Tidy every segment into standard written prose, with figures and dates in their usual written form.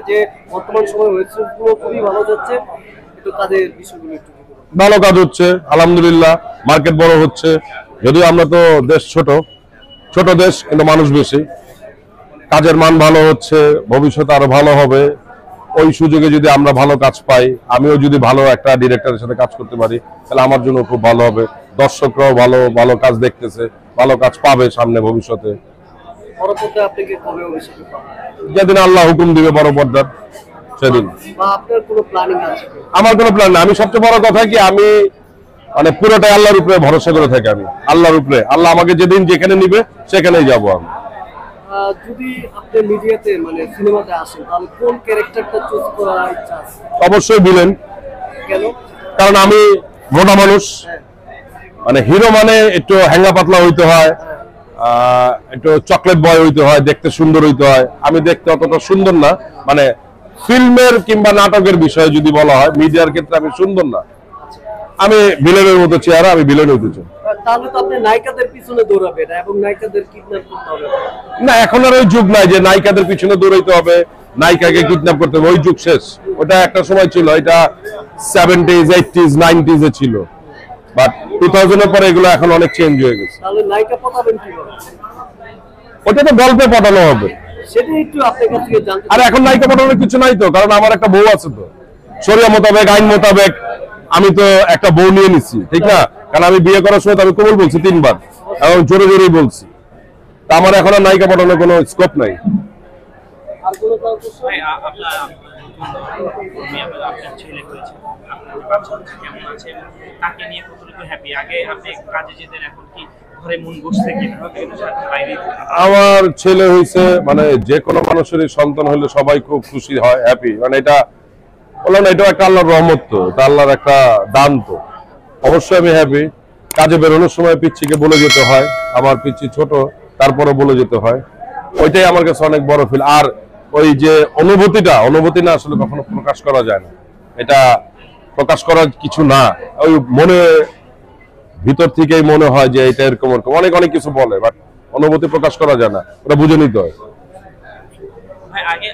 যে বর্তমান সময় ওয়েবসাইটগুলো খুবই ভালো যাচ্ছে, একটু কাজের বিষয়গুলো একটু ভালো কাজ হচ্ছে আলহামদুলিল্লাহ, মার্কেট বড় হচ্ছে। যদিও আমরা তো দেশ ছোট দেশ, কিন্তু মানুষ বেশি। কাজের মান ভালো হচ্ছে, ভবিষ্যতে আরো ভালো হবে। ওই সুযোগে যদি আমরা ভালো কাজ পাই, আমিও যদি ভালো একটা ডিরেক্টরের সাথে কাজ করতে পারি, তাহলে আমার জন্য খুব ভালো হবে। দর্শকরাও ভালো ভালো কাজ দেখতেছে, ভালো কাজ পাবে সামনে ভবিষ্যতে। পরবর্তীতে আপনি কি কবে অভিষেক পাবেন? যেদিন আল্লাহ হুকুম দিবে বড় পর্দার সেদিন। বা আপনার কোনো প্ল্যানিং আছে? আমার কোনো প্ল্যান না। আমি সবচেয়ে বড় কথা কি, আমি মানে পুরোটাই আল্লাহর উপরে ভরসা করে থাকি। আমি আল্লাহর উপরে, আল্লাহ আমাকে যেদিন যেখানে নিবে সেখানেই যাব। আমি যদি আপনি মিডিয়াতে মানে সিনেমাতে আসেন, তাহলে কোন ক্যারেক্টারটা চুজ করার ইচ্ছা আছে? অবশ্যই ভিলেন। কেন? কারণ আমি মোটা মানুষ, মানে হিরো মানে একটু হ্যাঙ্গা পাতলা হইতে হয়, একটু চকলেট বয় হইতে হয়, দেখতে সুন্দর হইতে হয়। আমি দেখতে অতটা সুন্দর না, মানে ফিল্মের কিংবা নাটকের বিষয়ে যদি বলা হয়, মিডিয়ার ক্ষেত্রে আমি সুন্দর না। আমি ভিলেনের মতো চেহারা, আমি ভিলেন হইতে চাই। তাহলে তো আপনি নায়িকাদের পিছনে দৌড়াবেন এবং নায়িকাদের কিডন্যাপ করতে হবে না, এখন আর ওই যুগ নাই যে নায়িকাদের পিছনে দৌড়াইতে হবে, নায়িকাকে কিডন্যাপ করতে হবে। ওই যুগ শেষ। ওটা একটা সময় ছিল, এটা 70s 80s 90s এ ছিল, বাট 2000 এর পরে এগুলো এখন অনেক চেঞ্জ হয়ে গেছে। তাহলে নায়িকা পটাবেন কিভাবে? ওটা তো গল্পে পাঠানো হবে। সেটা একটু আপনার কাছ থেকে জানতে। আর এখন নায়িকা পাঠানোর কিছু নাই তো, কারণ আমার একটা বউ আছে তো। শরিয়া মোতাবেক, আইন মোতাবেক আমি তো একটা বউ নিয়ে নিচ্ছি, ঠিক না? কারণ আমি বিয়ে করার সময় আমি কবুল বলছি 3 বার, এবং জোরে জোরেই বলছি। তা আমার এখন আর নায়িকা পাঠানোর কোনো স্কোপ নাই। আর কোনো কাজ ভাই আপনার ছেলে হয়েছে, আপনার বাচ্চা কেমন আছে, তাকে নিয়ে কতটুকু হ্যাপি? আগে আপনি কাজে যেতেন, এখন কি ঘরে মন বসছে কিভাবে বাইরে? আমার ছেলে হয়েছে, মানে যে কোনো মানুষেরই সন্তান হলে সবাই খুব খুশি হয়, হ্যাপি। মানে এটা বললাম না, এটাও একটা আল্লাহর রহমত, তো এটা আল্লাহর একটা দান। তো অবশ্যই আমি হ্যাপি। কাজে বেরোনোর সময় পিচ্ছিকে বলে যেতে হয়, আমার পিচ্ছি ছোট, তারপরে বলে যেতে হয়। ওইটাই আমার কাছে অনেক বড় ফিল। আর ওই যে অনুভূতি না আসলে কখনো প্রকাশ করা যায় না। এটা প্রকাশ করার কিছু না, ওই মনে ভিতর থেকেই মনে হয় যে এটা এরকম ওরকম, অনেক অনেক কিছু বলে, বাট অনুভূতি প্রকাশ করা যায় না, ওটা বুঝে নিতে হয়। ভাই আগে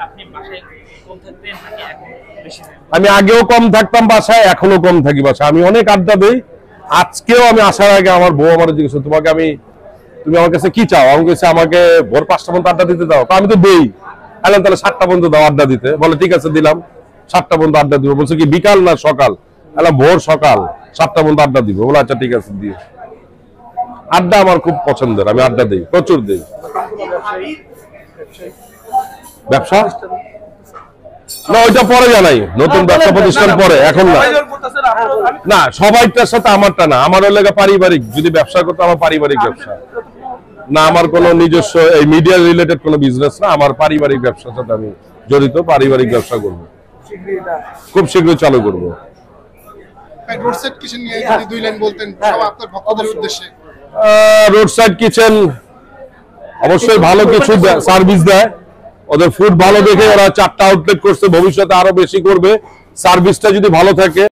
আপনি বাসায় কম থাকতেন নাকি এখন বেশি? আমি আগেও কম থাকতাম বাসায়, এখনো কম থাকি বাসায়। আমি অনেক আড্ডা দিই। আজকেও আমি আসার আগে আমার বউ আমার জিজ্ঞেস, তুমি আমার কাছে কি চাও? আমি কাছে আমাকে ভোর 5টা পর্যন্ত আড্ডা দিতে দাও। আমি তো দেই। এলাম তাহলে 7টা পর্যন্ত দাও আড্ডা দিতে। বলে ঠিক আছে, দিলাম। 7টা পর্যন্ত আড্ডা দিব। বলছে কি বিকাল না সকাল? এলাম ভোর সকাল 7টা পর্যন্ত আড্ডা দিব। বলে আচ্ছা ঠিক আছে, দিও। আড্ডা আমার খুব পছন্দের, আমি আড্ডা দিই, প্রচুর দিই। ব্যবসা না, ওইটা পরে জানাই, নতুন ব্যবসা প্রতিষ্ঠান পরে, এখন না। না, সবাইটার সাথে আমারটা না, আমার লেগে পারিবারিক। যদি ব্যবসা করতে, আমার পারিবারিক ব্যবসা না, আমার কোনো নিজস্ব এই মিডিয়া রিলেটেড কোনো বিজনেস না, আমার পারিবারিক ব্যবসার সাথে আমি জড়িত। পারিবারিক ব্যবসা করবো, খুব শীঘ্রই চালু করবো। রোড সাইড কিচেন নিয়ে যদি 2 লাইন বলতেন আপনার ভক্তদের উদ্দেশ্যে। রোড সাইড কিচেন অবশ্যই ভালো কিছু সার্ভিস দেয়। ওদের ফুড ভালো দেখে ওরা 4টা আউটলেট করছে, ভবিষ্যতে আরো বেশি করবে। সার্ভিসটা যদি ভালো থাকে